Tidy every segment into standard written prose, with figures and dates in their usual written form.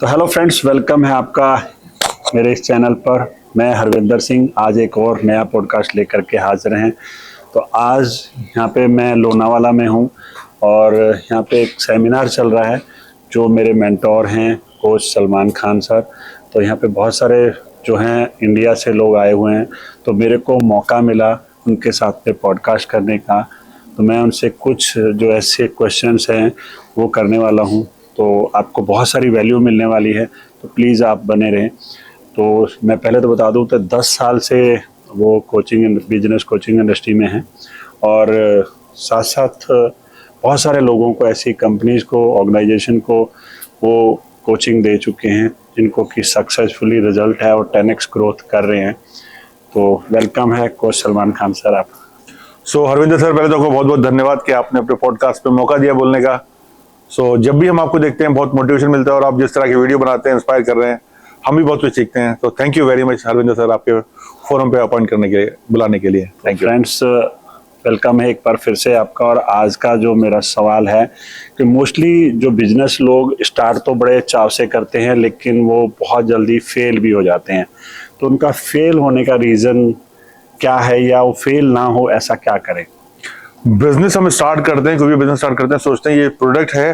तो hello friends, welcome है आपका मेरे इस चैनल पर। मैं हरविंदर सिंह आज एक और नया पॉडकास्ट लेकर के हाजिर हैं। तो आज यहाँ पे मैं लोनावाला में हूँ और यहाँ पे एक सेमिनार चल रहा है जो मेरे मेंटोर हैं कोच सलमान खान सर। तो यहाँ पे बहुत सारे जो हैं इंडिया से लोग आए हुए हैं, तो मेरे को मौका मिला उनके साथ में पॉडकास्ट करने का। तो मैं उनसे कुछ जो ऐसे क्वेश्चंस हैं वो करने वाला हूँ, तो आपको बहुत सारी वैल्यू मिलने वाली है, तो प्लीज़ आप बने रहें। तो मैं पहले तो बता दूं तो 10 साल से वो बिजनेस कोचिंग इंडस्ट्री में हैं और साथ साथ बहुत सारे लोगों को, ऐसी कंपनीज़ को, ऑर्गेनाइजेशन को वो कोचिंग दे चुके हैं जिनको कि सक्सेसफुली रिजल्ट है और 10x ग्रोथ कर रहे हैं। तो वेलकम है कोच सलमान खान सर आप। हरविंदर सर, पहले तो आपको बहुत बहुत धन्यवाद कि आपने अपने पॉडकास्ट पे मौका दिया बोलने का। जब भी हम आपको देखते हैं बहुत मोटिवेशन मिलता है और आप जिस तरह की वीडियो बनाते हैं, इंस्पायर कर रहे हैं, हम भी बहुत कुछ सीखते हैं। तो thank you very much Harvinder sir, आपके फोरम पे अपॉइंट करने के लिए, बुलाने के लिए थैंक यू। फ्रेंड्स, वेलकम है एक बार फिर से आपका। और आज का जो मेरा सवाल है कि मोस्टली जो बिजनेस लोग स्टार्ट तो बड़े चाव से करते हैं लेकिन वो बहुत जल्दी फेल भी हो जाते हैं। तो उनका फेल होने का रीज़न क्या है, या वो फेल ना हो ऐसा क्या करें? बिजनेस हम स्टार्ट करते हैं, कोई भी बिजनेस स्टार्ट करते हैं, सोचते हैं ये प्रोडक्ट है,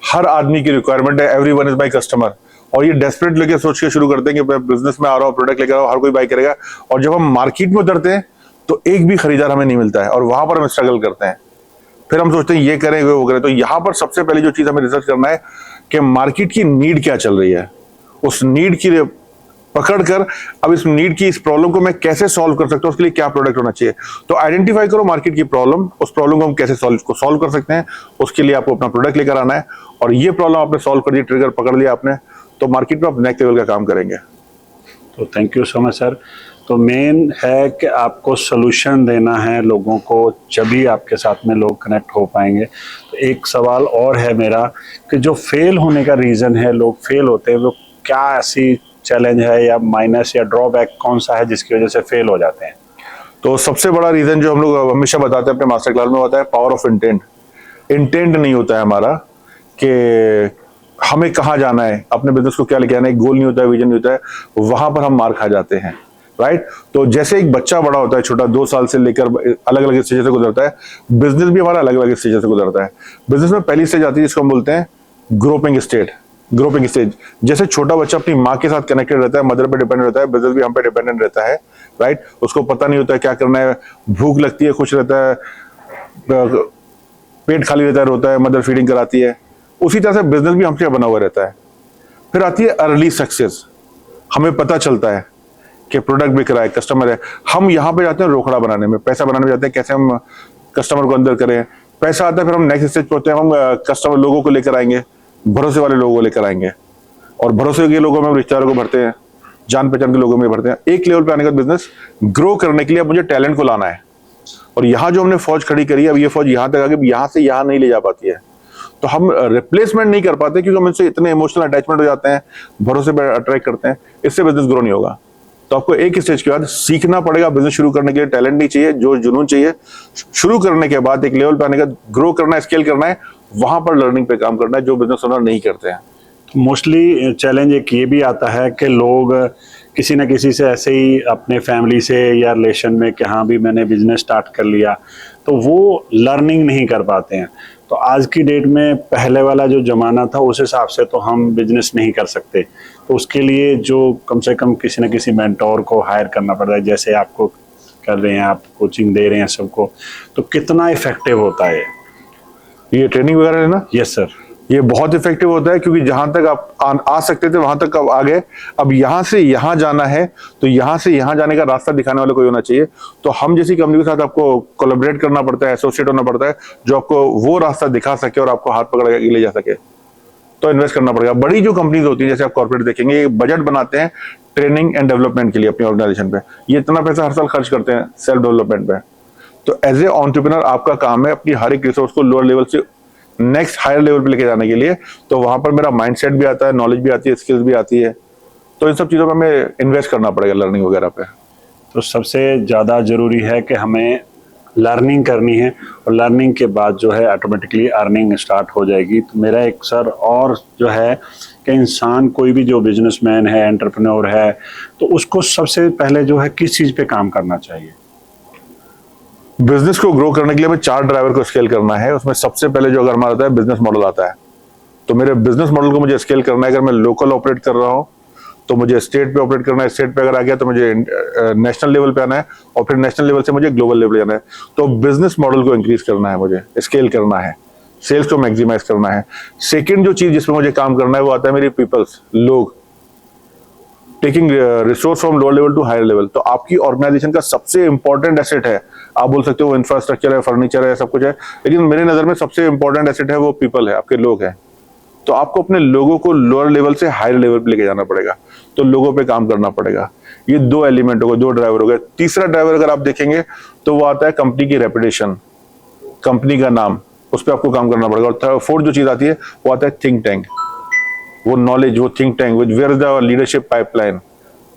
हर आदमी की रिक्वायरमेंट है, एवरीवन इज माय कस्टमर, और ये डेस्परेट लेके सोच के शुरू करते हैं कि मैं बिजनेस में आ रहा हूँ, प्रोडक्ट लेकर आ रहा हूँ, हर कोई बाय करेगा। और जब हम मार्केट में उतरते हैं तो एक भी खरीदार हमें नहीं मिलता है और वहां पर हम स्ट्रगल करते हैं। फिर हम सोचते हैं ये करें वो करें। तो यहाँ पर सबसे पहले जो चीज हमें रिसर्च करना है कि मार्केट की नीड क्या चल रही है, उस नीड की पकड़कर अब इस नीड की, इस प्रॉब्लम को मैं कैसे सॉल्व कर सकता हूँ, उसके लिए क्या प्रोडक्ट होना चाहिए। तो आइडेंटिफाई करो मार्केट की प्रॉब्लम, उस प्रॉब्लम को हम कैसे सॉल्व कर सकते हैं, उसके लिए आपको अपना प्रोडक्ट लेकर आना है। और ये प्रॉब्लम आपने सॉल्व कर दी, ट्रिगर पकड़ लिया आपने, तो मार्केट में आप नेक्स्ट लेवल का काम करेंगे। तो thank you so much sir. तो मेन है कि आपको सोल्यूशन देना है लोगों को, जब भी आपके साथ में लोग कनेक्ट हो पाएंगे। तो एक सवाल और है मेरा कि जो फेल होने का रीज़न है, लोग फेल होते हैं, वो क्या ऐसी चैलेंज है या माइनस या ड्रॉबैक कौन सा है जिसकी वजह से फेल हो जाते हैं? तो सबसे बड़ा रीजन जो हम लोग हमेशा बताते हैं अपने मास्टर क्लास में होता है पावर ऑफ इंटेंट। इंटेंट नहीं होता है हमारा कि हमें कहाँ जाना है, अपने बिजनेस को क्या लेके आना है, गोल नहीं होता है, विजन नहीं होता है, वहां पर हम मार खा जाते हैं। राइट। तो जैसे एक बच्चा बड़ा होता है, छोटा 2 साल से लेकर अलग अलग स्टेज से गुजरता है, बिजनेस भी हमारा अलग अलग स्टेज से गुजरता है। बिजनेस में पहली स्टेज आती है जिसको हम बोलते हैं ग्रोपिंग स्टेज। जैसे छोटा बच्चा अपनी माँ के साथ कनेक्टेड रहता है, मदर पे डिपेंडेंट रहता है, बिजनेस भी हम पे डिपेंडेंट रहता है। राइट। उसको पता नहीं होता है क्या करना है, भूख लगती है, खुश रहता है, पेट खाली रहता है, रोता है, मदर फीडिंग कराती है। उसी तरह से बिजनेस भी हमसे बना हुआ रहता है। फिर आती है अर्ली सक्सेस। हमें पता चलता है कि प्रोडक्ट बिक रहा है, कस्टमर है, हम यहाँ पे जाते हैं रोकड़ा बनाने में, पैसा बनाने में जाते हैं, कैसे हम कस्टमर को अंदर करें। पैसा आता है, फिर हम नेक्स्ट स्टेज पे होते हैं, हम कस्टमर लोगों को लेकर आएंगे, भरोसे वाले लोगों को लेकर आएंगे, और भरोसे के लोगों में हम रिश्तेदारों को भरते हैं, जान पहचान के लोगों में भरते हैं। एक लेवल पे आने का बिजनेस ग्रो करने के लिए अब मुझे टैलेंट को लाना है। और यहाँ जो हमने फौज खड़ी करी है, अब ये फौज यहाँ तक आगे, यहाँ से यहाँ नहीं ले जा पाती है। तो हम रिप्लेसमेंट नहीं कर पाते क्योंकि हम इनसे इतने इमोशनल अटैचमेंट हो जाते हैं, भरोसे पर अट्रैक्ट करते हैं, इससे बिजनेस ग्रो नहीं होगा। तो आपको एक स्टेज के बाद सीखना पड़ेगा। बिजनेस शुरू करने के लिए टैलेंट नहीं चाहिए, जो जुनून चाहिए। शुरू करने के बाद एक लेवल पे आने का, ग्रो करना है, स्केल करना है, वहां पर लर्निंग पे काम करना है, जो बिजनेस ओनर नहीं करते हैं। मोस्टली चैलेंज एक ये भी आता है कि लोग किसी न किसी से ऐसे ही अपने फैमिली से या रिलेशन में कि हाँ भी मैंने बिजनेस स्टार्ट कर लिया, तो वो लर्निंग नहीं कर पाते हैं। तो आज की डेट में पहले वाला जो ज़माना था उस हिसाब से तो हम बिजनेस नहीं कर सकते। तो उसके लिए जो कम से कम किसी न किसी मेंटोर को हायर करना पड़ता है, जैसे आपको कर रहे हैं, आप कोचिंग दे रहे हैं सबको, तो कितना इफेक्टिव होता है ये ट्रेनिंग वगैरह है ना? Yes sir. ये बहुत इफेक्टिव होता है क्योंकि जहां तक आप आ सकते थे वहां तक अब आ गए। अब यहां से यहां जाना है तो यहां से यहां जाने का रास्ता दिखाने वाला कोई होना चाहिए। तो हम जैसी कंपनी के साथ आपको कोलैबोरेट करना पड़ता है, एसोसिएट होना पड़ता है, जो आपको वो रास्ता दिखा सके और आपको हाथ पकड़ के ले जा सके। तो इन्वेस्ट करना पड़ेगा। बड़ी जो कंपनीज होती है, जैसे आप कॉर्पोरेट देखेंगे, ये बजट बनाते हैं ट्रेनिंग एंड डेवलपमेंट के लिए अपनी ऑर्गेनाइजेशन पे। ये इतना पैसा हर साल खर्च करते हैं सेल्फ डेवलपमेंट पे। तो एज ए एंटरप्रेन्योर आपका काम है अपनी हर एक रिसोर्स को लोअर लेवल से नेक्स्ट हायर लेवल पे लेके जाने के लिए। तो वहां पर मेरा माइंडसेट भी आता है, नॉलेज भी आती है, स्किल्स भी आती है। तो इन सब चीजों में हमें इन्वेस्ट करना पड़ेगा, लर्निंग वगैरह पे। तो सबसे ज़्यादा ज़रूरी है कि हमें लर्निंग करनी है, और लर्निंग के बाद जो है ऑटोमेटिकली अर्निंग स्टार्ट हो जाएगी। तो मेरा एक सर और जो है कि इंसान कोई भी जो बिजनेसमैन है, एंटरप्रेन्योर है, तो उसको सबसे पहले जो है किस चीज़ पे काम करना चाहिए? बिजनेस को ग्रो करने के लिए हमें 4 ड्राइवर को स्केल करना है। उसमें सबसे पहले जो अगर हमारा आता है बिजनेस मॉडल आता है। तो मेरे बिजनेस मॉडल को मुझे स्केल करना है। अगर मैं लोकल ऑपरेट कर रहा हूँ तो मुझे स्टेट पे ऑपरेट करना है, स्टेट पे अगर आ गया तो मुझे नेशनल लेवल पे आना है, और फिर नेशनल लेवल से मुझे ग्लोबल लेवल पे जाना है। तो बिजनेस मॉडल को इंक्रीज करना है, मुझे स्केल करना है, सेल्स को मैक्सिमाइज करना है। सेकंड जो चीज जिसमें मुझे काम करना है वो आता है मेरी पीपल्स, लोग, taking resource from lower level to higher level. तो आपकी ऑर्गेनाइजेशन का सबसे इंपॉर्टेंट एसेट है, आप बोल सकते हो इंफ्रास्ट्रक्चर है, फर्नीचर है, सब कुछ है, लेकिन मेरे नजर में सबसे इंपॉर्टेंट एसेट है वो पीपल है, आपके लोग हैं। तो आपको अपने लोगों को लोअर लेवल से हायर लेवल पे लेके जाना पड़ेगा, तो लोगों पे काम करना पड़ेगा। ये 2 एलिमेंट हो गए, 2 ड्राइवर हो गए। तीसरा ड्राइवर अगर आप देखेंगे तो वो आता है कंपनी की रेपुटेशन, कंपनी का नाम, उस पर आपको काम करना पड़ेगा। और फोर्थ जो चीज आती है वो आता है थिंक टैंक, वो नॉलेज, वो think tank, where is the leadership pipeline.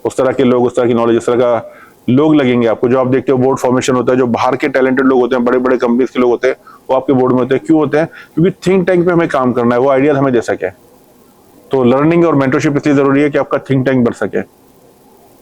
उस तरह के लोग, उस तरह की नॉलेज, उस तरह का लोग लगेंगे आपको। जो आप देखते हो बोर्ड फॉर्मेशन होता है, जो बाहर के टैलेंटेड लोग होते हैं, बड़े बड़े कंपनीज के लोग होते हैं, वो आपके बोर्ड में होते हैं। क्यों होते हैं? क्योंकि थिंक टैंक पे हमें काम करना है, वो आइडियाज हमें दे सके। तो लर्निंग और मेंटरशिप इसलिए जरूरी है कि आपका थिंक टैंक बढ़ सके।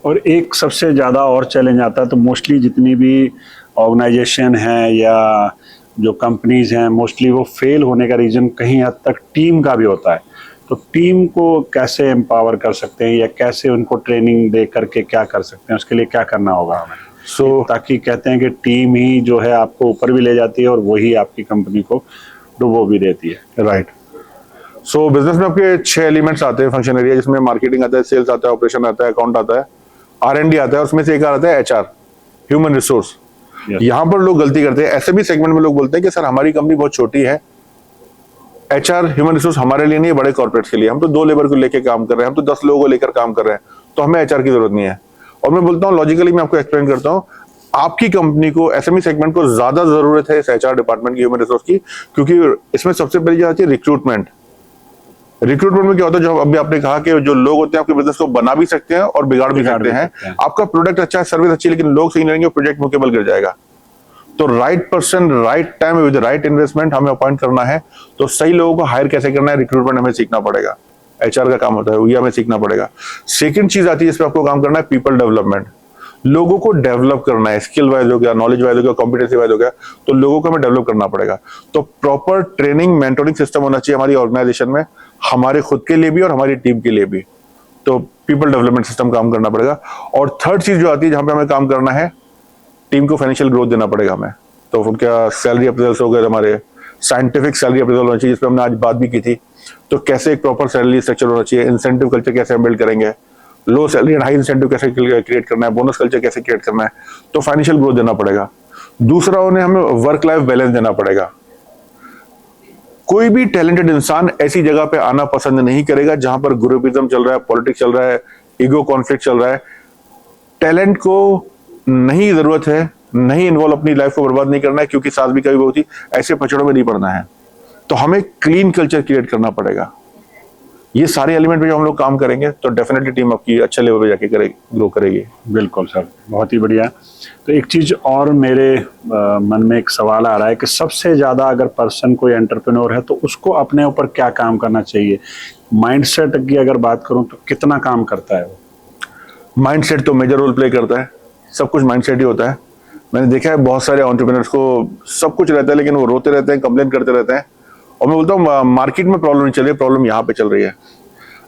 और एक सबसे ज़्यादा और चैलेंज आता है, तो मोस्टली जितनी भी ऑर्गेनाइजेशन है या जो कंपनीज हैं, मोस्टली वो फेल होने का रीज़न कहीं हद तक टीम का भी होता है। तो टीम को कैसे एम्पावर कर सकते हैं या कैसे उनको ट्रेनिंग दे करके क्या कर सकते हैं, उसके लिए क्या करना होगा हमें? ताकि कहते हैं कि टीम ही जो है आपको ऊपर भी ले जाती है और वही आपकी कंपनी को डुबो भी देती है। राइट। सो बिजनेस में आपके 6 एलिमेंट्स आते हैं फंक्शन एरिया, जिसमें मार्केटिंग आता है, सेल्स आता है, ऑपरेशन आता है, अकाउंट आता है, R&D आता है, उसमें से एक आता है HR, ह्यूमन रिसोर्स। यहाँ पर लोग गलती करते हैं, ऐसे भी सेगमेंट में लोग बोलते हैं कि सर हमारी कंपनी बहुत छोटी है, HR ह्यूमन रिसोर्स हमारे लिए नहीं है, बड़े कॉर्पोरेट्स के लिए। हम तो 2 लेबर को लेकर काम कर रहे हैं, हम तो 10 लोगों को लेकर काम कर रहे हैं, तो हमें HR की जरूरत नहीं है। और मैं बोलता हूँ लॉजिकली, मैं आपको एक्सप्लेन करता हूँ, आपकी कंपनी को, SME सेगमेंट को ज्यादा जरूरत है इस HR डिपार्टमेंट की, ह्यूमन रिसोर्स की, क्योंकि इसमें सबसे पहली जो आती है रिक्रूटमेंट। रिक्रूटमेंट में क्या होता है, जो अभी आपने कहा कि जो लोग होते हैं आपके बिजनेस को बना भी सकते हैं और बिगाड़ भी सकते हैं। आपका प्रोडक्ट अच्छा है, सर्विस अच्छी है, लेकिन लोग सही नहीं रहेंगे, प्रोजेक्ट मुकेबल गिर जाएगा। तो right person, right time, with right investment हमें अपॉइंट करना है। तो सही लोगों को हायर कैसे करना है, रिक्रूटमेंट हमें सीखना पड़ेगा, HR का काम होता है, ये हमें सीखना पड़ेगा। सेकंड चीज आती है जिस पे आपको काम करना है, पीपल डेवलपमेंट। लोगों को डेवलप करना है, स्किल वाइज हो गया, नॉलेज वाइज हो गया, कॉम्पिटेंसी वाइज हो गया, तो लोगों को हमें डेवलप करना पड़ेगा। तो प्रॉपर ट्रेनिंग, मेंटोरिंग सिस्टम होना चाहिए हमारी ऑर्गेनाइजेशन में, हमारे खुद के लिए भी और हमारी टीम के लिए भी। तो पीपल डेवलपमेंट सिस्टम काम करना पड़ेगा। और थर्ड चीज जो आती है जहां पे हमें काम करना है, टीम को फाइनेंशियल ग्रोथ देना पड़ेगा हमें। तो उनका सैलरी अप्रेजल्स हो गए, हमारे साइंटिफिक सैलरी अप्रेजल होना चाहिए, जिसपे हमने आज बात भी की थी। तो कैसे एक प्रॉपर सैलरी स्ट्रक्चर होना चाहिए, इंसेंटिव कल्चर कैसे हम बिल्ड करेंगे, लो सैलरी एंड हाई इंसेंटिव कैसे क्रिएट करना है, बोनस कल्चर कैसे क्रिएट करना है। तो फाइनेंशियल ग्रोथ देना पड़ेगा। दूसरा उन्हें हमें वर्क लाइफ बैलेंस देना पड़ेगा। कोई भी टैलेंटेड इंसान ऐसी जगह पे आना पसंद नहीं करेगा जहां पर ग्रुपिज्म चल रहा है, पॉलिटिक्स चल रहा है, ईगो कॉन्फ्लिक्ट चल रहा है। टैलेंट को नहीं जरूरत है, नहीं इन्वॉल्व, अपनी लाइफ को बर्बाद नहीं करना है, क्योंकि साथ भी कभी होती, ऐसे पचड़ों में नहीं पड़ना है। तो हमें क्लीन कल्चर क्रिएट करना पड़ेगा। ये सारे एलिमेंट पे जो हम लोग काम करेंगे तो डेफिनेटली टीम आपकी अच्छे लेवल पे जाके करेगी, ग्रो करेगी। बिल्कुल सर, बहुत ही बढ़िया। तो एक चीज़ और मेरे मन में एक सवाल आ रहा है कि सबसे ज़्यादा अगर पर्सन कोई एंटरप्रेन्योर है तो उसको अपने ऊपर क्या काम करना चाहिए? माइंडसेट की अगर बात करूं तो कितना काम करता है वो? माइंडसेट तो मेजर रोल प्ले करता है, सब कुछ माइंडसेट ही होता है। मैंने देखा है बहुत सारे एंटरप्रेन्योर्स को सब कुछ रहता है, लेकिन वो रोते रहते हैं, कंप्लेन करते रहते हैं। और मैं बोलता हूँ मार्केट में प्रॉब्लम नहीं चल रही है, प्रॉब्लम यहाँ पे चल रही है।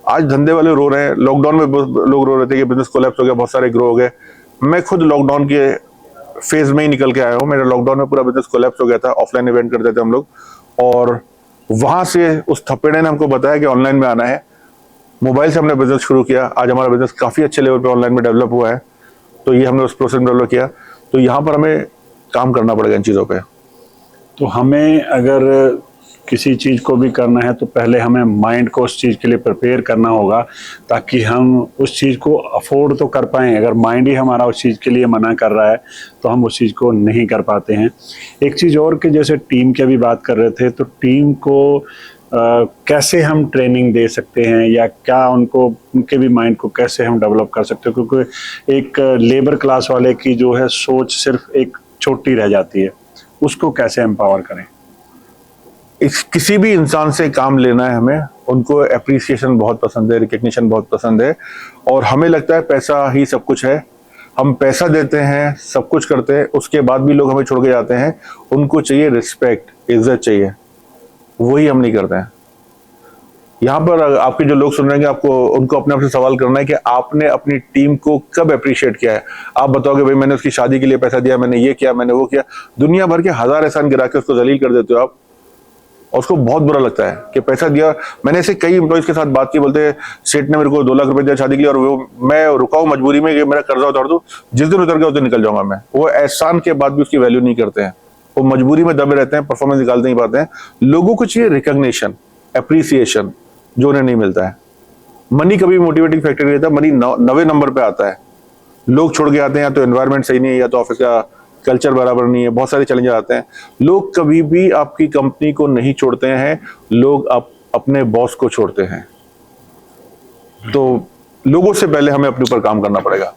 आज धंधे वाले रो रहे हैं, लॉकडाउन में लोग रो रहे थे कि बिजनेस कोलैप्स हो गया, बहुत सारे ग्रो हो गए। मैं खुद लॉकडाउन के फेज में ही निकल के आया हूँ। मेरा लॉकडाउन में पूरा बिजनेस कोलैप्स हो गया था। ऑफलाइन इवेंट करते थे हम लोग, और वहां से उस थप्पेड़े ने हमको बताया कि ऑनलाइन में आना है। मोबाइल से हमने बिजनेस शुरू किया। आज हमारा बिजनेस काफी अच्छे लेवल पे ऑनलाइन में डेवलप हुआ है। तो ये हमने उस प्रोसेस में डेवलप किया। तो यहाँ पर हमें काम करना पड़ेगा इन चीजों पे। तो हमें अगर किसी चीज़ को भी करना है तो पहले हमें माइंड को उस चीज़ के लिए प्रिपेयर करना होगा, ताकि हम उस चीज़ को अफोर्ड तो कर पाएँ। अगर माइंड ही हमारा उस चीज़ के लिए मना कर रहा है तो हम उस चीज़ को नहीं कर पाते हैं। एक चीज़ और कि जैसे टीम की भी बात कर रहे थे, तो टीम को कैसे हम ट्रेनिंग दे सकते हैं, या क्या उनको, उनके भी माइंड को कैसे हम डेवलप कर सकते हैं? क्योंकि एक लेबर क्लास वाले की जो है सोच सिर्फ एक छोटी रह जाती है, उसको कैसे एम्पावर करें? किसी भी इंसान से काम लेना है हमें उनको एप्रिसिएशन बहुत पसंद है, रिकग्निशन बहुत पसंद है, और हमें लगता है पैसा ही सब कुछ है। हम पैसा देते हैं, सब कुछ करते हैं, उसके बाद भी लोग हमें छोड़ के जाते हैं। उनको चाहिए रिस्पेक्ट, इज्जत चाहिए, वही हम नहीं करते हैं। यहाँ पर आपके जो लोग सुन रहे हैं, आपको उनको अपने आप से सवाल करना है कि आपने अपनी टीम को कब अप्रिशिएट किया है। आप बताओगे भाई मैंने उसकी शादी के लिए पैसा दिया, मैंने ये किया, मैंने वो किया। दुनिया भर के 1000 एहसान गिरा के उसको जलील कर देते हो आप, और उसको बहुत बुरा लगता है कि पैसा दिया। मैंने ऐसे कई एम्प्लॉइज के साथ बात की, बोलते हैं सेठ ने मेरे को 2 लाख रुपए दिया शादी के लिए, और वो मैं रुका हूँ मजबूरी में कि मेरा कर्जा उतार दो, जिस दिन उतर गया उस दिन निकल जाऊंगा मैं। वो एहसान के बाद भी उसकी वैल्यू नहीं करते हैं, वो मजबूरी में दबे रहते हैं, परफॉर्मेंस निकाल नहीं पाते हैं। लोगों को चाहिए रिकग्निशन, एप्रिसिएशन, जो उन्हें नहीं मिलता है। मनी कभी मोटिवेटिंग फैक्टर नहीं रहता, मनी 9वें नंबर पे आता है। लोग छोड़ के आते हैं, या तो एनवायरनमेंट सही नहीं है, या तो ऑफिस का कल्चर बराबर नहीं है, बहुत सारे चैलेंज आते हैं। लोग कभी भी आपकी कंपनी को नहीं छोड़ते हैं, लोग अपने बॉस को छोड़ते हैं। तो लोगों से पहले हमें अपने ऊपर काम करना पड़ेगा।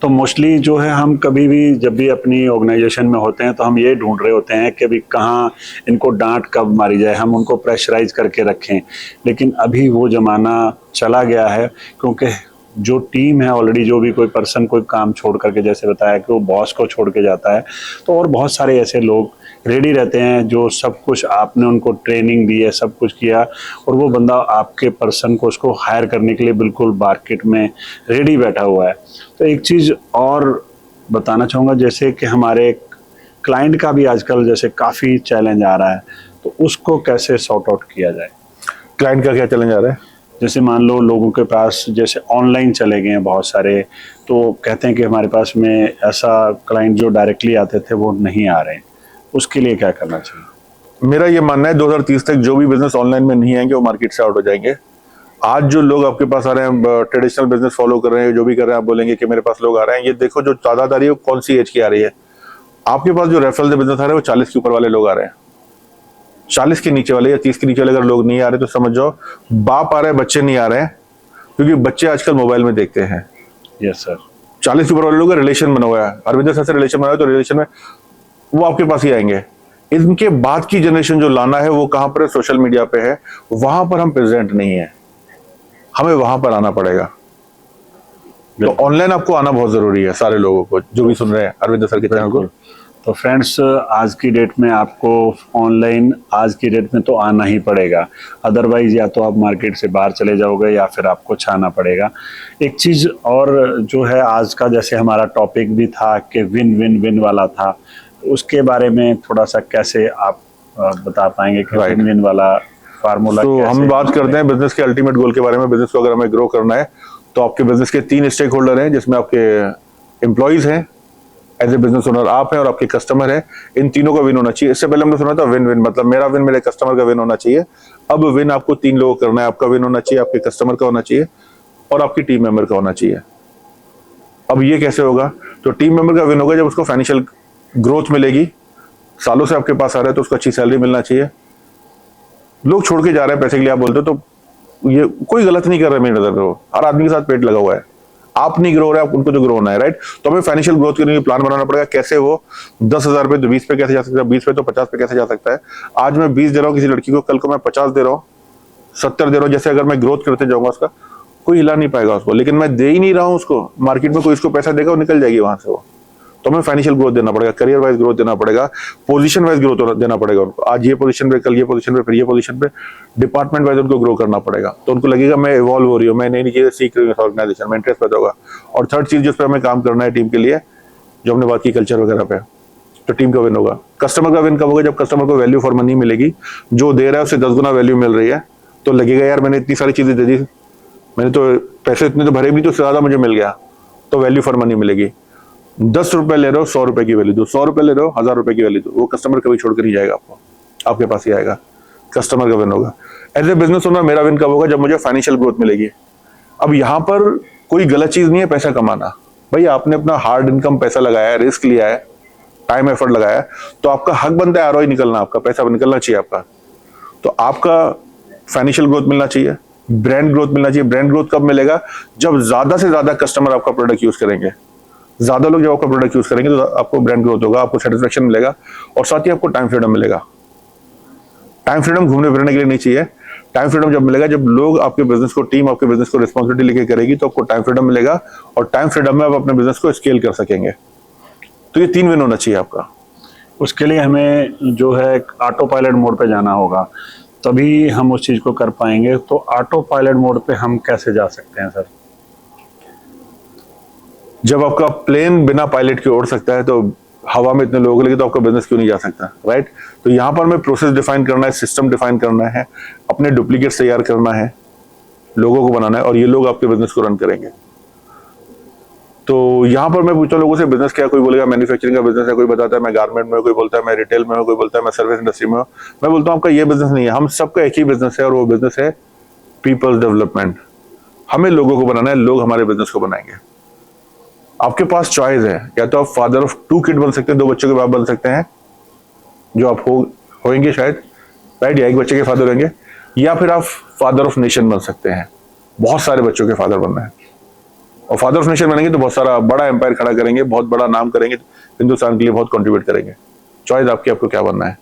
तो मोस्टली जो है हम कभी भी जब भी अपनी ऑर्गेनाइजेशन में होते हैं तो हम ये ढूंढ रहे होते हैं कि अभी कहाँ इनको डांट कब मारी जाए, हम उनको प्रेशराइज करके रखें। लेकिन अभी वो ज़माना चला गया है, क्योंकि जो टीम है ऑलरेडी, जो भी कोई पर्सन कोई काम छोड़ करके, जैसे बताया कि वो बॉस को छोड़ के जाता है, तो और बहुत सारे ऐसे लोग रेडी रहते हैं जो सब कुछ आपने उनको ट्रेनिंग दी है, सब कुछ किया, और वो बंदा आपके पर्सन को उसको हायर करने के लिए बिल्कुल मार्केट में रेडी बैठा हुआ है। तो एक चीज़ और बताना चाहूँगा, जैसे कि हमारे क्लाइंट का भी आजकल जैसे काफ़ी चैलेंज आ रहा है, तो उसको कैसे सॉर्ट आउट किया जाए। क्लाइंट का क्या चैलेंज आ रहा है? जैसे मान लो लोगों के पास जैसे ऑनलाइन चले गए हैं बहुत सारे, तो कहते हैं कि हमारे पास में ऐसा क्लाइंट जो डायरेक्टली आते थे वो नहीं आ रहे हैं, उसके लिए क्या करना चाहिए? मेरा ये मानना है 2030 तक जो भी बिजनेस ऑनलाइन में नहीं आएंगे वो मार्केट से आउट हो जाएंगे। आज जो लोग आपके पास आ रहे हैं, ट्रेडिशनल बिजनेस फॉलो कर रहे हैं, जो भी कर रहे हैं, आप बोलेंगे कि मेरे पास लोग आ रहे हैं, ये देखो जो तादाद आ रही है वो कौन सी एज की आ रही है। आपके पास जो रेफरल बिजनेस आ रहे हैं वो 40 के ऊपर वाले लोग आ रहे हैं। 40 के नीचे वाले या 30 के नीचे वाले अगर लोग नहीं आ रहे तो समझ जाओ बाप आ रहे हैं, बच्चे नहीं आ रहे हैं, क्योंकि बच्चे आजकल मोबाइल में देखते हैं। Yes sir. 40 के ऊपर वाले लोग का रिलेशन बना हुआ है, अरविंदर सर से रिलेशन बना हुआ है, तो रिलेशन में वो आपके पास ही आएंगे। इनके बाद की जनरेशन जो लाना है वो कहां पर है? सोशल मीडिया पे है, वहां पर हम प्रेजेंट नहीं है, हमें वहां पर आना पड़ेगा। तो ऑनलाइन आपको आना बहुत जरूरी है, सारे लोगों को जो भी सुन रहे हैं अरविंदर सर के चैनल को। तो फ्रेंड्स, आज की डेट में आपको ऑनलाइन आज की डेट में तो आना ही पड़ेगा, अदरवाइज या तो आप मार्केट से बाहर चले जाओगे या फिर आपको छाना पड़ेगा। एक चीज़ और जो है, आज का जैसे हमारा टॉपिक भी था कि विन विन विन वाला था, उसके बारे में थोड़ा सा कैसे आप बता पाएंगे कि विन विन वाला फार्मूला? तो हम बात करते हैं बिजनेस के अल्टीमेट गोल के बारे में। बिजनेस को अगर हमें ग्रो करना है तो आपके बिजनेस के 3 स्टेक होल्डर हैं, जिसमें आपके एम्प्लॉइज हैं, एज ए बिजनेस ओनर आप हैं, और आपके कस्टमर हैं। इन तीनों का विन होना चाहिए। इससे पहले हमने सुना था विन विन, मतलब मेरा विन मेरे कस्टमर का विन होना चाहिए। अब विन आपको 3 लोगों को करना है, आपका विन होना चाहिए, आपके कस्टमर का होना चाहिए, और आपकी टीम मेंबर का होना चाहिए। अब ये कैसे होगा? तो टीम मेंबर का विन होगा जब उसको फाइनेंशियल ग्रोथ मिलेगी, सालों से आपके पास आ रहा है तो उसको अच्छी सैलरी मिलना चाहिए। लोग छोड़ के जा रहे हैं पैसे के लिए, आप बोलते हो, तो ये कोई गलत नहीं कर रहा है मेरी नजर में। हर आदमी के साथ पेट लगा हुआ है, आप नहीं ग्रो हो रहे, आप उनको तो ग्रो होना है, राइट? तो हमें फाइनेंशियल ग्रोथ के लिए प्लान बनाना पड़ेगा। कैसे? वो 10,000 पे तो 20 पे कैसे जा सकता है, 20 पे तो 50 पे कैसे जा सकता है। आज मैं 20 दे रहा हूँ किसी लड़की को, कल को मैं 50 दे रहा हूँ, 70 दे रहा हूँ। जैसे अगर मैं ग्रोथ करते जाऊंगा उसका कोई हिला नहीं पाएगा उसको, लेकिन मैं दे ही नहीं रहा हूँ उसको। मार्केट में कोई इसको पैसा देगा, वो निकल जाएगी वहां से वो। तो हमें फाइनेंशियल ग्रोथ देना पड़ेगा, करियर वाइज ग्रोथ देना पड़ेगा, पोजीशन वाइज ग्रोथ देना पड़ेगा उनको। आज ये पोजीशन पे, कल ये पोजीशन पे, फिर ये पोजीशन पे, डिपार्टमेंट वाइज उनको ग्रो करना पड़ेगा। तो उनको लगेगा मैं इवॉल्व हो रही हूँ, मैं नई नई चीजें सीख रही हूँ ऑर्गेनाइजेशन में, इंटरेस्ट पैदा होगा। और थर्ड चीज जिस पर हमें काम करना है टीम के लिए, जो हमने बात की कल्चर वगैरह पे, तो टीम का विन होगा। कस्टमर का विन कब होगा? जब कस्टमर को वैल्यू फॉर मनी मिलेगी, जो दे रहा है उससे 10 गुना वैल्यू मिल रही है, तो लगेगा यार मैंने इतनी सारी चीजें दे दी, मैंने तो पैसे इतने तो भरे भी, तो ज्यादा मुझे मिल गया, तो वैल्यू फॉर मनी मिलेगी। 10 रुपए ले रहे हो, 100 रुपए की वैल्यू दो, 100 रुपए ले रहे हो, 1000 रुपए की वैल्यू दो, वो कस्टमर कभी छोड़कर नहीं जाएगा आपको, आपके पास ही आएगा। कस्टमर का विन होगा। एज ए बिजनेस ओनर मेरा विन कब होगा? जब मुझे फाइनेंशियल ग्रोथ मिलेगी। अब यहाँ पर कोई गलत चीज नहीं है पैसा कमाना, भाई आपने अपना हार्ड इनकम पैसा लगाया है, रिस्क लिया है, टाइम एफर्ट लगाया है, तो आपका हक बनता है आरओआई निकलना, आपका पैसा निकलना चाहिए आपका। तो आपका फाइनेंशियल ग्रोथ मिलना चाहिए, ब्रांड ग्रोथ मिलना चाहिए। ब्रांड ग्रोथ कब मिलेगा? जब ज्यादा से ज्यादा कस्टमर आपका प्रोडक्ट यूज करेंगे, ज्यादा लोग जब आपका प्रोडक्ट यूज करेंगे, तो आपको ब्रांड ग्रोथ होगा, आपको सेटिस्फेक्शन मिलेगा, और साथ ही आपको टाइम फ्रीडम मिलेगा। टाइम फ्रीडम घूमने फिरने के लिए नहीं चाहिए, टाइम फ्रीडम जब मिलेगा, जब लोग आपके बिजनेस को, टीम आपके बिजनेस को रिस्पॉन्सिबिलिटी लेके करेगी, तो आपको टाइम फ्रीडम मिलेगा, और टाइम फ्रीडम में आप अपने बिजनेस को स्केल कर सकेंगे। तो ये 3 विन होना चाहिए आपका। उसके लिए हमें जो है ऑटो पायलट मोड पे जाना होगा, तभी हम उस चीज़ को कर पाएंगे। तो ऑटो पायलट मोड पे हम कैसे जा सकते हैं सर? जब आपका प्लेन बिना पायलट के उड़ सकता है, तो हवा में इतने लोगों को लेके तो आपका बिजनेस क्यों नहीं जा सकता, राइट? तो यहाँ पर हमें प्रोसेस डिफाइन करना है, सिस्टम डिफाइन करना है, अपने डुप्लीकेट्स तैयार करना है, लोगों को बनाना है, और ये लोग आपके बिजनेस को रन करेंगे। तो यहाँ पर मैं पूछता हूँ लोगों से, बिजनेस क्या? कोई बोलेगा मैन्युफैक्चरिंग का बिजनेस है, कोई बताता है मैं गारमेंट में हूँ, कोई बोलता है मैं रिटेल में हूँ, कोई बोलता है मैं सर्विस इंडस्ट्री में हूँ। मैं बोलता हूँ आपका ये बिजनेस नहीं है, हम सबका एक ही बिजनेस है, और वो बिजनेस है पीपल्स डेवलपमेंट। हमें लोगों को बनाना है, लोग हमारे बिजनेस को बनाएंगे। आपके पास चॉइस है, या तो आप फादर ऑफ 2 किड बन सकते हैं, 2 बच्चों के बाप बन सकते हैं, जो आप होंगे शायद, राइट? या 1 बच्चे के फादर होंगे, या फिर आप फादर ऑफ नेशन बन सकते हैं, बहुत सारे बच्चों के फादर बनना है। और फादर ऑफ नेशन बनेंगे तो बहुत सारा बड़ा एम्पायर खड़ा करेंगे, बहुत बड़ा नाम करेंगे, हिंदुस्तान के लिए बहुत कंट्रीब्यूट करेंगे। चॉइस आपकी, आपको क्या बनना है।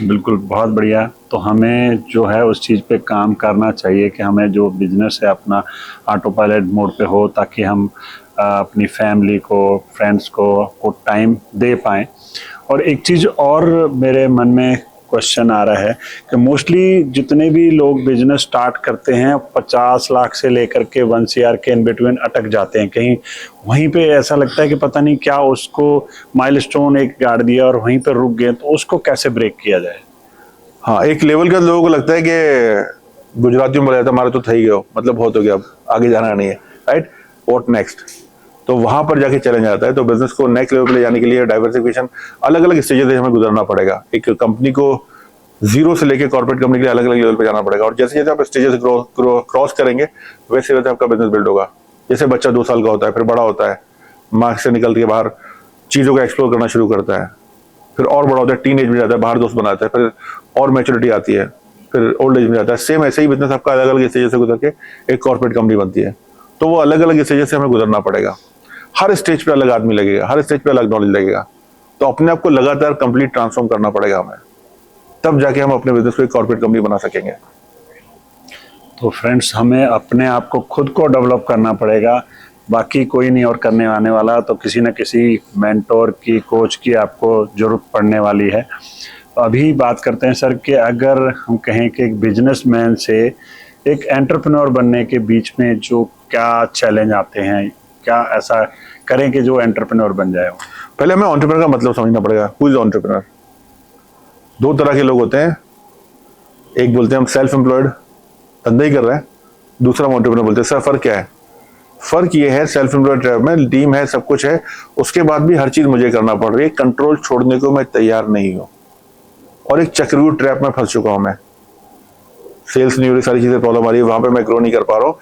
बिल्कुल, बहुत बढ़िया। तो हमें जो है उस चीज़ पे काम करना चाहिए कि हमें जो बिजनेस है अपना ऑटो पायलट मोड पे हो, ताकि हम अपनी फैमिली को, फ्रेंड्स को टाइम दे पाएँ। और एक चीज़ और मेरे मन में क्वेश्चन आ रहा है कि मोस्टली जितने भी लोग बिजनेस स्टार्ट करते हैं 50 लाख से लेकर के 1 CR के इन बिटवीन अटक जाते हैं कहीं। वहीं पे ऐसा लगता है कि पता नहीं क्या उसको माइलस्टोन एक गाड़ दिया और वहीं पर रुक गए, तो उसको कैसे ब्रेक किया जाए? हाँ, एक लेवल का लोगों को लगता है कि गुजराती में बोला जाता है हमारा तो थई गयो, मतलब बहुत हो गया, अब आगे जाना नहीं है, राइट? What next? तो वहां पर जाके चैलेंज आता है। तो बिजनेस को नेक्स्ट लेवल पे ले जाने के लिए डाइवर्सिफिकेशन, अलग अलग स्टेजेस से हमें गुजरना पड़ेगा। एक कंपनी को जीरो से लेके कॉर्पोरेट कंपनी के लिए अलग अलग लेवल पे जाना पड़ेगा, और जैसे जैसे आप स्टेजेस क्रॉस करेंगे, वैसे वैसे आपका बिजनेस बिल्ड होगा। जैसे बच्चा 2 साल का होता है, फिर बड़ा होता है, मार्क्स से निकल के बाहर चीजों को एक्सप्लोर करना शुरू करता है, फिर और बड़ा होता है, टीन एज में जाता है, बाहर दोस्त बनाता है, फिर और मैच्योरिटी आती है, फिर ओल्ड एज में जाता है। सेम ऐसे ही बिजनेस आपका अलग अलग स्टेजेस से गुजर के एक कॉर्पोरेट कंपनी बनती है। तो वो अलग अलग स्टेजेस से हमें गुजरना पड़ेगा। हर स्टेज पे अलग आदमी लगेगा, हर स्टेज पे अलग नॉलेज लगेगा। तो अपने आप को लगातार कंप्लीट ट्रांसफॉर्म करना पड़ेगा हमें, तब जाके हम अपने बिजनेस को एक कॉर्पोरेट कंपनी बना सकेंगे। तो फ्रेंड्स, हमें अपने आप को खुद को डेवलप करना पड़ेगा, बाकी कोई नहीं और करने आने वाला। तो किसी न किसी मेंटोर की, कोच की आपको ज़रूरत पड़ने वाली है। तो अभी बात करते हैं सर कि अगर हम कहें कि एक बिजनेसमैन से एक एंटरप्रेन्योर बनने के बीच में जो क्या चैलेंज आते हैं, क्या ऐसा करें कि जो एंटरप्रेन्योर बन जाए? पहले हमें एंटरप्रेन्योर का मतलब समझना पड़ेगा। Who is entrepreneur? 2 तरह के लोग होते हैं। एक बोलते हैं हम सेल्फ एम्प्लॉयड, धंधा ही कर रहे हैं। दूसरा एंटरप्रेन्योर बोलते हैं। सर फर्क क्या है? फर्क ये है, सेल्फ एम्प्लॉयड ट्रैप में टीम है, सब कुछ है, उसके बाद भी हर चीज मुझे करना पड़ रही है, कंट्रोल छोड़ने को मैं तैयार नहीं हूं, और एक चक्रव्यूह ट्रैप में फंस चुका हूं मैं। सेल्स नहीं हो रही, सारी चीजें प्रॉब्लम आ रही है, वहां पे मैं ग्रो नहीं कर पा रहा हूं।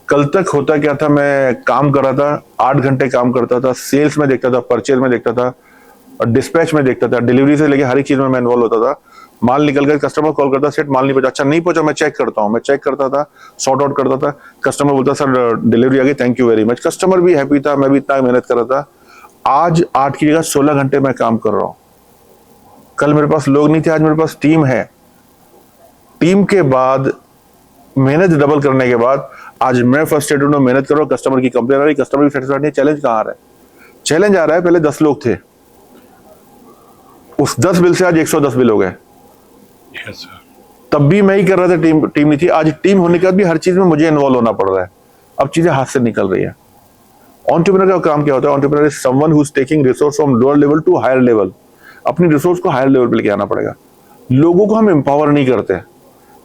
कल तक होता क्या था, मैं काम कर रहा था, 8 घंटे काम करता था, सेल्स में देखता था, परचेज में देखता था, और डिस्पैच में देखता था, डिलीवरी से लेके हर एक चीज में मैं इन्वॉल्व होता था। माल निकल गया, कस्टमर कॉल करता, सेट माल नहीं पहुंचा, अच्छा नहीं पहुंचा, मैं चेक करता हूँ, मैं चेक करता था, सॉर्ट आउट करता था। कस्टमर बोलता सर डिलीवरी आ गई, thank you very much. Customer भी हैप्पी था, मैं भी इतना मेहनत कर रहा था। आज 8 की जगह 16 घंटे मैं काम कर रहा हूँ। कल मेरे पास लोग नहीं थे, आज मेरे पास टीम है। टीम के बाद मेहनत डबल करने के बाद आज मैं फ्रस्ट्रेटेड हूं, मेहनत कर रहा हूं, कस्टमर की कंप्लेन आ रही, कस्टमर भी सेटिस्फाइड नहीं। चैलेंज कहां आ रहा है? चैलेंज आ रहा है, पहले 10 लोग थे, उस 10 बिल से आज 110 बिल हो गए। तब भी मैं ही कर रहा था, टीम नहीं थी। आज टीम होने के बाद भी हर चीज में मुझे इन्वॉल्व होना पड़ रहा है। अब चीजें हाथ से निकल रही है। एंटरप्रेन्योर का काम क्या होता है? Entrepreneur is someone who is taking resource from lower level to higher level. अपनी रिसोर्स को हायर लेवल पे लेके आना पड़ेगा। लोगों को हम एम्पावर नहीं करते,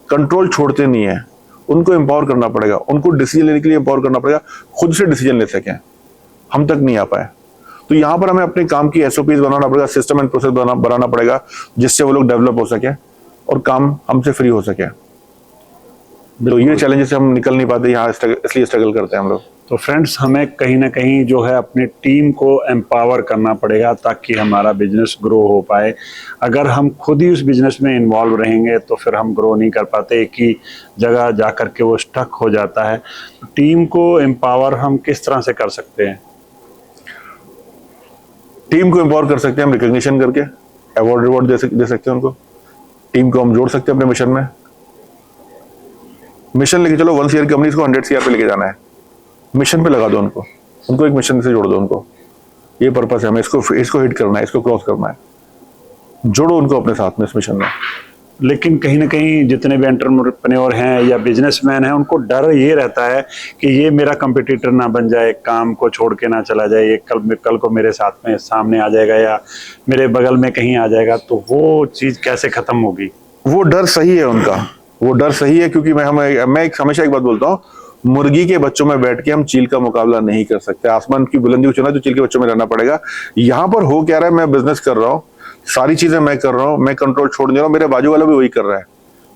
कंट्रोल छोड़ते नहीं है, उनको एम्पावर करना पड़ेगा, उनको डिसीजन लेने के लिए एम्पावर करना पड़ेगा, खुद से डिसीजन ले सकें। हम तक नहीं आ पाए। तो यहाँ पर हमें अपने काम की SOPs बनाना पड़ेगा, सिस्टम एंड प्रोसेस बनाना पड़ेगा, जिससे वो लोग डेवलप हो सके और काम हमसे फ्री हो सके। तो ये चैलेंजेस से हम निकल नहीं पाते, यहाँ इसलिए स्ट्रगल करते हैं हम लोग। तो फ्रेंड्स, हमें कहीं ना कहीं जो है अपनी टीम को एम्पावर करना पड़ेगा ताकि हमारा बिजनेस ग्रो हो पाए। अगर हम खुद ही उस बिजनेस में इन्वॉल्व रहेंगे तो फिर हम ग्रो नहीं कर पाते, एक ही जगह जा कर के वो स्टक हो जाता है। तो टीम को एम्पावर हम किस तरह से कर सकते हैं? टीम को एम्पावर कर सकते हैं हम रिकॉग्निशन करके, अवार्ड रिवॉर्ड दे सकते हैं उनको। टीम को हम जोड़ सकते हैं अपने मिशन में। मिशन लेके चलो, 1 CR कंपनी को 100 CR पे लेके जाना है, मिशन पे लगा दो उनको एक मिशन से जोड़ दो उनको, ये पर्पस है, हमें इसको हिट करना है, इसको क्रॉस करना है, जोड़ो उनको अपने साथ में इस मिशन में। लेकिन कहीं ना कहीं जितने भी एंटरप्रेन्योर हैं या बिजनेसमैन हैं, उनको डर ये रहता है कि ये मेरा कंपटीटर ना बन जाए, काम को छोड़ के ना चला जाए, ये कल को मेरे साथ में सामने आ जाएगा या मेरे बगल में कहीं आ जाएगा, तो वो चीज़ कैसे ख़त्म होगी? वो डर सही है उनका, वो डर सही है, क्योंकि मैं हमेशा एक बात बोलता हूँ, मुर्गी के बच्चों में बैठ के हम चील का मुकाबला नहीं कर सकते। आसमान की बुलंदी को चुना तो चील के बच्चों में रहना पड़ेगा। यहाँ पर हो क्या रहा है, मैं बिजनेस कर रहा हूँ, सारी चीजें मैं कर रहा हूँ, मैं कंट्रोल छोड़ नहीं रहा हूँ, मेरे बाजू वाला भी वही कर रहा है,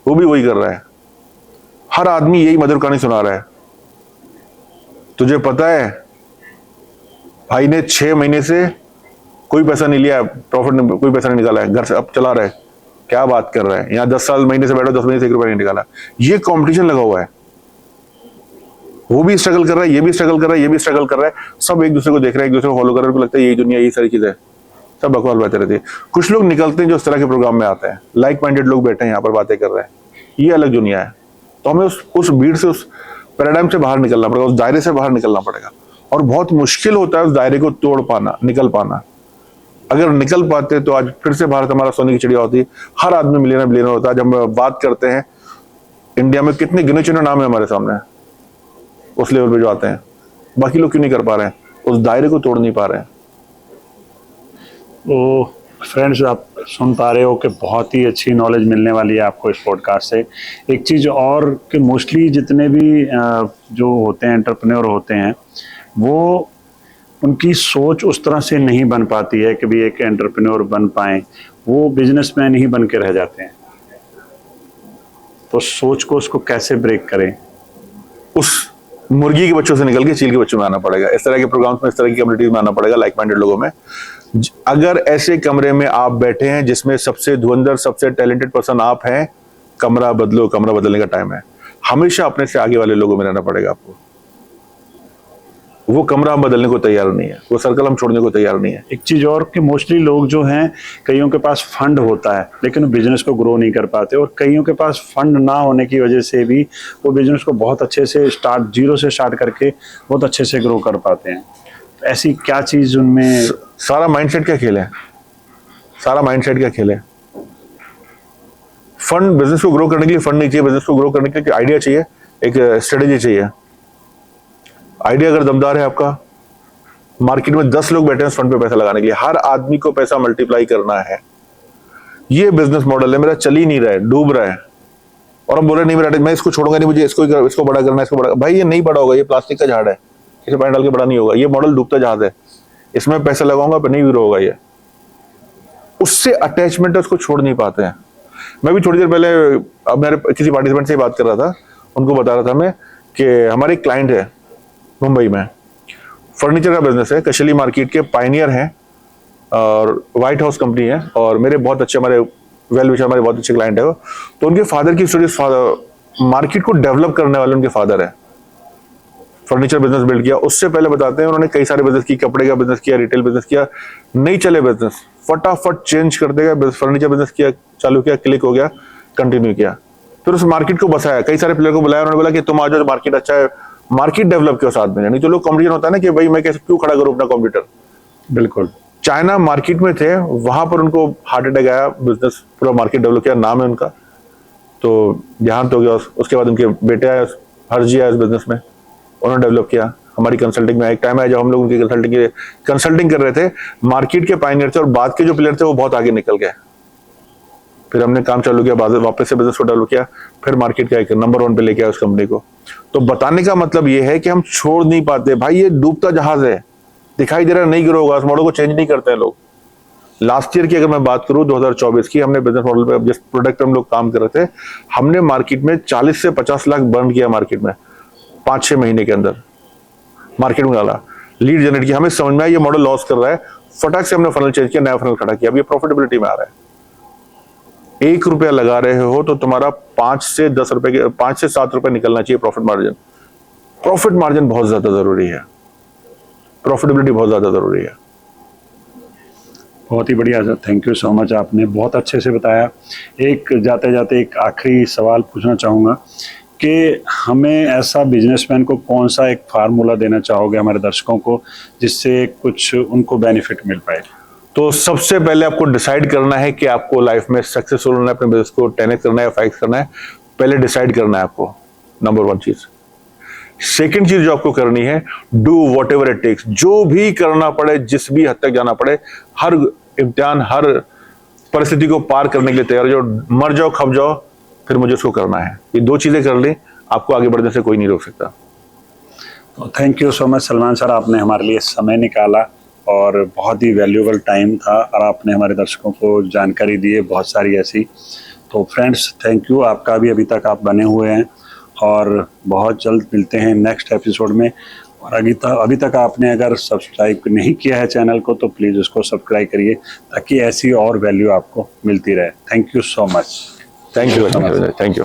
वो भी वही कर रहा है, हर आदमी यही मधुर कहानी सुना रहा है। तुझे पता है भाई ने 6 महीने से कोई पैसा नहीं लिया, प्रॉफिट कोई पैसा नहीं निकाला है, घर से अब चला रहा है, क्या बात कर रहा है, यहाँ 10 साल महीने से बैठो, 10 महीने से 1 रुपया नहीं निकाला। ये कंपटीशन लगा हुआ है, वो भी स्ट्रगल कर रहा है, ये भी स्ट्रगल कर रहा है, ये भी स्ट्रगल कर रहा है, सब एक दूसरे को देख रहे हैं, एक दूसरे को फॉलो कर रहे हैं, लगता है यही दुनिया, यही सारी चीजें, सब बकवास बातें रहती है। कुछ लोग निकलते हैं जो इस तरह के प्रोग्राम में आते हैं, लाइक माइंडेड लोग बैठे हैं यहाँ पर बातें कर रहे हैं, ये अलग दुनिया है। तो हमें उस भीड़ से, उस पैराडाइम से बाहर निकलना पड़ेगा, उस दायरे से बाहर निकलना पड़ेगा, और बहुत मुश्किल होता है उस दायरे को तोड़ पाना, निकल पाना। अगर निकल पाते तो आज फिर से भारत हमारा सोने की चिड़िया होती, हर आदमी मिलियनर बिलियनर होता। जब हम बात करते हैं इंडिया में कितने गिने चुने नाम है हमारे सामने उस लेवल पे जो आते हैं, बाकी लोग क्यों नहीं कर पा रहे हैं, उस दायरे को तोड़ नहीं पा रहे हैं। तो फ्रेंड्स, आप सुन पा रहे हो कि बहुत ही अच्छी नॉलेज मिलने वाली है आपको इस पॉडकास्ट से। एक चीज़ और कि मोस्टली जितने भी जो होते हैं एंटरप्रेन्योर होते हैं, वो उनकी सोच उस तरह से नहीं बन पाती है कि भी एक एंटरप्रेन्योर बन पाएं, वो बिजनेसमैन ही बन के रह जाते हैं। तो सोच को उसको कैसे ब्रेक करें? उस मुर्गी के बच्चों से निकल के चील के बच्चों में आना पड़ेगा, इस तरह के प्रोग्राम्स में, इस तरह की कम्युनिटीज में आना पड़ेगा, लाइक माइंडेड लोगों में। अगर ऐसे कमरे में आप बैठे हैं जिसमें सबसे धुरंधर, सबसे टैलेंटेड पर्सन आप हैं, कमरा बदलो, कमरा बदलने का टाइम है। हमेशा अपने से आगे वाले लोगों में रहना पड़ेगा आपको। वो कमरा हम बदलने को तैयार नहीं है, वो सर्कल हम छोड़ने को तैयार नहीं है। एक चीज़ और कि मोस्टली लोग जो हैं, कईयों के पास फंड होता है लेकिन वो बिजनेस को ग्रो नहीं कर पाते, और कईयों के पास फंड ना होने की वजह से भी वो बिजनेस को बहुत अच्छे से जीरो से स्टार्ट करके बहुत अच्छे से ग्रो कर पाते हैं। तो ऐसी क्या चीज़ उनमें? सारा माइंडसेट का खेल है, सारा माइंडसेट का खेल है। फंड, बिजनेस को ग्रो करने के लिए फंड नहीं चाहिए, बिजनेस को ग्रो करने के लिए आइडिया चाहिए, एक स्ट्रेटेजी चाहिए। आइडिया अगर दमदार है आपका, मार्केट में 10 लोग बैठे हैं उस फंड पे पैसा लगाने के लिए, हर आदमी को पैसा मल्टीप्लाई करना है। ये बिजनेस मॉडल है, मेरा चल ही नहीं रहा है, डूब रहा है, और हम बोल रहे नहीं मेरा, मैं इसको छोड़ूंगा नहीं, मुझे इसको बड़ा करना है, इसको बड़ा। भाई ये नहीं बड़ा होगा, ये प्लास्टिक का झाड़ है, इसे पानी डाल के बड़ा नहीं होगा। ये मॉडल डूबता जहाज है, इसमें पैसा लगाऊंगा पर नहीं ग्रो होगा। ये उससे अटैचमेंट है, उसको छोड़ नहीं पाते हैं। मैं भी थोड़ी देर पहले अब मेरे किसी पार्टिसिपेंट से बात कर रहा था, उनको बता रहा था मैं कि हमारे एक क्लाइंट है मुंबई में, फर्नीचर का बिजनेस है, कशली मार्केट के पायनियर हैं और व्हाइट हाउस कंपनी है, और मेरे बहुत अच्छे, हमारे वेल विशर, हमारे बहुत अच्छे क्लाइंट है वो। तो उनके फादर की स्टोरी, मार्केट को डेवलप करने वाले उनके फादर है, फर्नीचर बिजनेस बिल्ड किया। उससे पहले बताते हैं उन्होंने कई सारे बिजनेस की, कपड़े का बिजनेस किया, रिटेल बिजनेस किया, नहीं चले बिजनेस, फटाफट चेंज कर देगा, फर्नीचर बिजनेस किया, चालू किया, क्लिक हो गया, कंटिन्यू किया, फिर उस मार्केट को बसाया, कई सारे प्लेयर को बुलाया, उन्होंने बोला कि तुम आ जाओ, मार्केट अच्छा है, मार्केट डेवलप किया साथ में। नहीं तो लोग कॉम्पिटिशन होता है ना कि भाई मैं कैसे क्यों खड़ा करूं अपना कॉम्पिटिटर। बिल्कुल। चाइना मार्केट में थे, वहां पर उनको हार्ट अटैक आया, बिजनेस पूरा मार्केट डेवलप किया, नाम है उनका, तो देहांत हो गया। उसके बाद उनके बेटे आए, हरजी आया इस बिजनेस में, उन्होंने डेवलप किया। हमारी कंसल्टिंग में एक टाइम आया जब हम लोग उनकी कंसल्टिंग कर रहे थे, मार्केट के पायनियर थे और बाद के जो प्लेयर थे वो बहुत आगे निकल गए। फिर हमने काम चालू किया, वापस से बिजनेस को डेवलप किया, फिर मार्केट का एक नंबर 1 पे लेके आया उस कंपनी को। तो बताने का मतलब ये है कि हम छोड़ नहीं पाते भाई, ये डूबता जहाज है, दिखाई दे रहा नहीं ग्रो होगा, उस मॉडल को चेंज नहीं करते हैं लोग। लास्ट ईयर की अगर मैं बात करूं 2024 की, हमने बिजनेस मॉडल पे जिस प्रोडक्ट पे हम लोग काम कर रहे थे, हमने मार्केट में 40 से 50 लाख बर्न किया मार्केट में 5-6 महीने के अंदर। मार्केट में डाला, लीड जनरेट किया, हमें समझ में आया ये मॉडल लॉस कर रहा है, फटाक से हमने फनल चेंज किया, नया फनल खड़ा किया, अब ये प्रॉफिटेबिलिटी में आ रहा है। 1 रुपया लगा रहे हो तो तुम्हारा 5 से 10 रुपए के, 5 से 7 रुपए निकलना चाहिए प्रॉफिट मार्जिन। प्रॉफिट मार्जिन बहुत ज्यादा जरूरी है, प्रॉफिटेबिलिटी बहुत ज्यादा जरूरी है। बहुत ही बढ़िया sir, thank you so much, आपने बहुत अच्छे से बताया। एक जाते जाते एक आखिरी सवाल पूछना चाहूँगा कि हमें ऐसा बिजनेसमैन को कौन सा एक फार्मूला देना चाहोगे हमारे दर्शकों को जिससे कुछ उनको बेनिफिट मिल पाए? तो सबसे पहले आपको डिसाइड करना है कि आपको लाइफ में सक्सेसफुल होना है, अपने बिजनेस को 10x करना है या 5x करना है। पहले डिसाइड करना है आपको, नंबर 1 चीज। सेकंड चीज जो आपको करनी है, do whatever it takes, जो भी करना पड़े, जिस भी हद तक जाना पड़े, हर इम्तिहान, हर परिस्थिति को पार करने के लिए तैयार हो जाओ। मर जाओ, खप जाओ, फिर मुझे उसको करना है। ये 2 चीजें कर ले, आपको आगे बढ़ने से कोई नहीं रोक सकता। तो thank you so much Salman sir, आपने हमारे लिए समय निकाला और बहुत ही वैल्यूएबल टाइम था और आपने हमारे दर्शकों को जानकारी दी है बहुत सारी ऐसी। तो फ्रेंड्स, थैंक यू, आपका भी अभी तक आप बने हुए हैं और बहुत जल्द मिलते हैं नेक्स्ट एपिसोड में। और अभी तक आपने अगर सब्सक्राइब नहीं किया है चैनल को तो प्लीज़ उसको सब्सक्राइब करिए ताकि ऐसी और वैल्यू आपको मिलती रहे। Thank you so much. Thank you.